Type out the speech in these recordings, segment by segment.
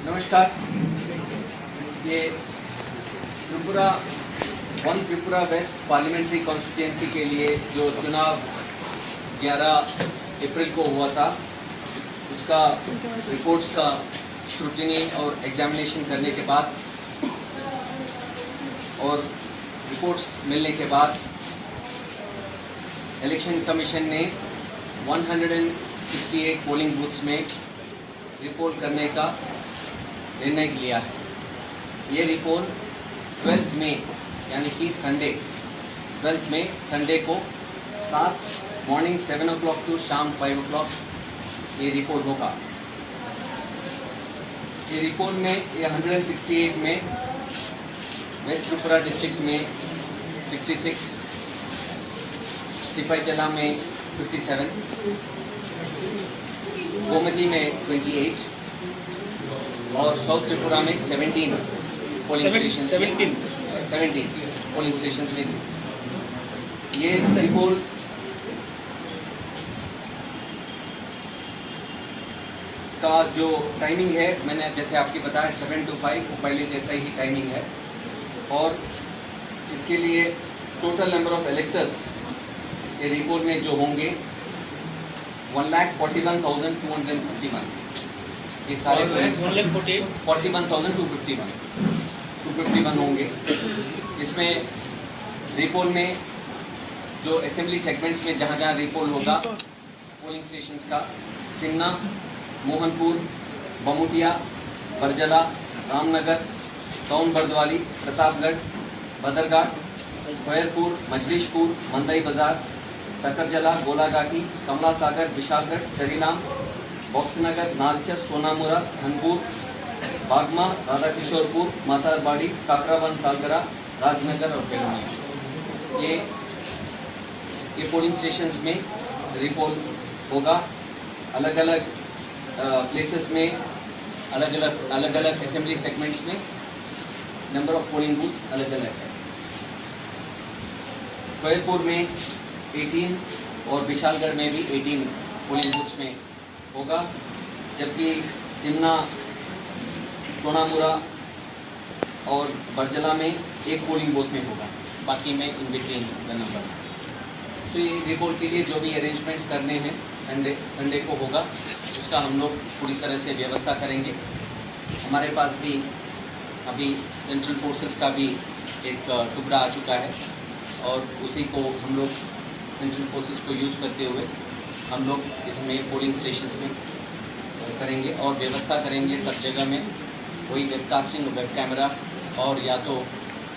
नमस्कार। ये Tripura Tripura west parliamentary constituency के लिए जो चुनाव 11 अप्रैल को हुआ था, उसका रिपोर्ट्स का स्क्रूटिनी और एग्जामिनेशन करने के बाद और रिपोर्ट्स मिलने के बाद इलेक्शन कमीशन ने 168 पोलिंग बूथ्स में रिपोल करने का निर्णय लिया है। ये रिपोल 12 मई यानी कि संडे 12 मई संडे को 7 मॉर्निंग 7 o'clock टू शाम 5 o'clock ये रिपोल होगा। ये रिपोल में ये 168 में वेस्ट त्रिपुरा डिस्ट्रिक्ट में 66, सिपाहीजला में 57, गोमती में 28 और साउथ त्रिपुरा में 17 पोलिंग स्टेशन 17 पोलिंग स्टेशन में ये रिपोल का जो टाइमिंग है, मैंने जैसे आपकी बताया 7 to 5 वो पहले जैसा ही टाइमिंग है। और इसके लिए टोटल नंबर ऑफ इलेक्टर्स ये रिपोर्ट में जो होंगे 1,41,251 ये सारे 41,251 होंगे। इसमें रिपोल में जो असेंबली सेगमेंट्स में जहाँ जहाँ रिपोल होगा पोलिंग स्टेशंस का सिमना, मोहनपुर, बमुटिया, बरजला, रामनगर, टाउन बर्दवाली, प्रतापगढ़, बदरघाट, खैरपुर, मजलिशपुर, मंदई बाजार, टकरजला, गोलाघाटी, कमला सागर, विशालगढ़, चरीलाम, बॉक्सनगर, नालचर, सोनामुरा, धनपुर, बागमा, राधा किशोरपुर, मातारबाड़ी, काकराबंद, सालगरा, राजनगर और बेलोनिया ये पोलिंग स्टेशंस में रिपोल होगा। अलग अलग प्लेसेस में अलग अलग असेंबली सेगमेंट्स में नंबर ऑफ पोलिंग बूथ्स अलग अलग है। खैरपुर में 18 और विशालगढ़ में भी 18 पोलिंग बूथ्स में होगा, जबकि सिमना, सोनामुरा और बरजला में एक पोलिंग बूथ में होगा, बाकी में इन बिटवीन द नंबर। तो ये रिपोर्ट के लिए जो भी अरेंजमेंट्स करने हैं संडे को होगा, उसका हम लोग पूरी तरह से व्यवस्था करेंगे। हमारे पास भी अभी सेंट्रल फोर्सेस का भी एक टुकड़ा आ चुका है और उसी को हम लोग सेंट्रल फोर्सेस को यूज़ करते हुए हम लोग इसमें पोलिंग स्टेशंस में करेंगे और व्यवस्था करेंगे सब जगह में वही वेबकास्टिंग, वेब कैमरा और या तो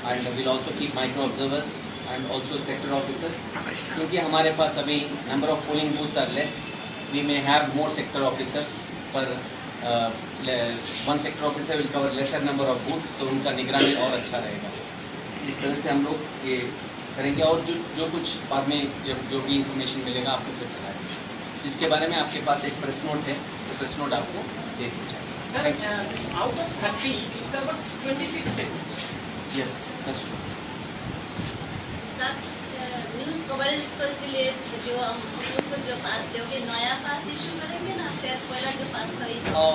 and will also keep micro observers and also sector officers, क्योंकि हमारे पास अभी number of polling booths are less, we may have more sector officers पर one sector officer will cover lesser number of booths, तो उनका निगरानी और अच्छा रहेगा। इस तरह से हम लोग ये करेंगे और जो कुछ बाद में जो भी इंफॉर्मेशन मिलेगा आपको फिर बताएंगे। इसके बारे में आपके पास एक प्रेस नोट है, तो प्रेस नोट आपको दे दी जाएगी। Yes, that's true. Sir, news coverage के लिए जो हम लोग को जो पास दोगे, नया पास इशू करेंगे ना, फिर पहला जो पास था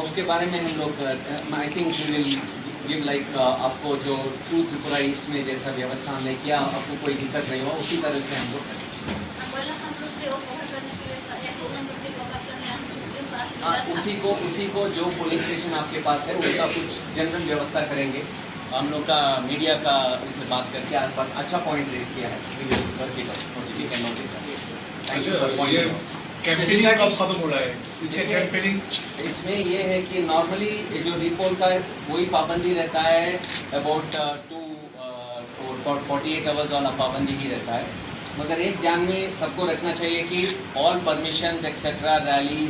उसके बारे में हम लोग I think we will give like आपको जो टू त्रिपुरा ईस्ट में जैसा व्यवस्था हमने किया, आपको कोई दिक्कत नहीं हुआ, उसी तरह से हम लोग उसी को जो पोलिंग स्टेशन आपके पास है उसका कुछ जनरल व्यवस्था करेंगे। हम लोग का मीडिया का उनसे बात करके अच्छा पॉइंट रेज किया है। कैंपेनिंग कब खत्म हो रहा है? इसमें ये है कि नॉर्मली जो रिपोल का वही पाबंदी रहता है अबाउट 48 आवर्स वाला पाबंदी ही रहता है, मगर एक ध्यान में सबको रखना चाहिए कि ऑल परमिशंस एक्सेट्रा रैली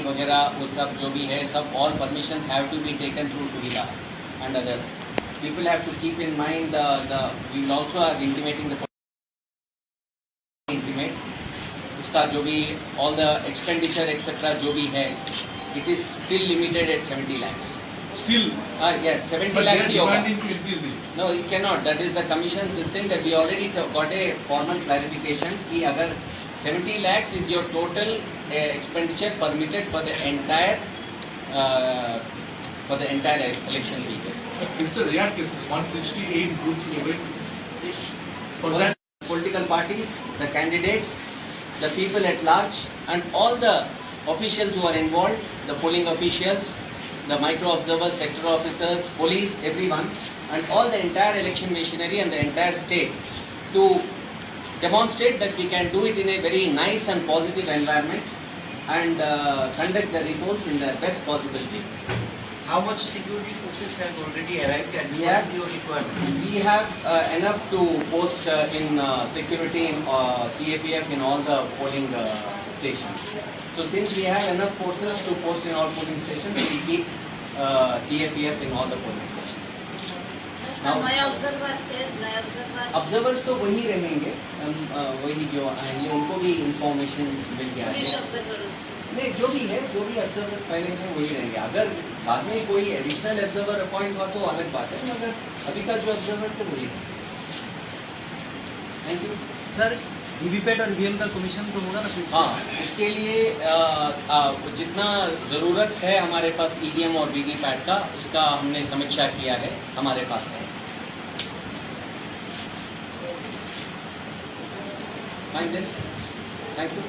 वगैरह वो सब जो भी है सब all permissions have to be taken through Suvidha and others. People have to keep in mind we will also are intimating the उसका जो भी all the expenditure etc जो भी है it is still limited at 70 lakhs. Still, Yeah, 70 but they lakhs are ही होगा. demanding to increase it. No, you cannot. That is the commission. This thing that we already got a formal clarification. कि अगर 70 lakhs is your total expenditure permitted for the entire election period. It's a rare case. 168 groups Yeah. wait. For For that, political parties, the candidates, the people at large, and all the officials who are involved, the polling officials, the micro observers, sector officers, police, everyone, and all the entire election machinery and the entire state to demonstrate that we can do it in a very nice and positive environment and conduct the repolls in the best possible way. How much security forces have already arrived and Yeah. what is your requirement? We have enough to post in security in CAPF in all the polling stations. So since we have enough forces to post in all polling stations, we keep CAPF in all the polling stations. ऐसा नया observer फिर नया observer Observers तो वही रहेंगे, वही जो आएंगे उनको भी इंफॉर्मेशन मिल गया पुलिस है. ऑब्जर्वर नहीं, जो भी है, जो भी ऑब्जर्वर्स पहले हैं वही रहेंगे. अगर बाद में कोई एडिशनल ऑब्जर्वर अपॉइंट हुआ तो अलग बात है, मगर अभी का जो ऑब्जर्वर्स है वही है. Thank you. सर वीवीपैट और ईवीएम का कमीशन तो होगा ना फिर से? हाँ, उसके लिए जितना ज़रूरत है हमारे पास ईवीएम और वीवीपैट का, उसका हमने समीक्षा किया है, हमारे पास है. Fine then, thank you.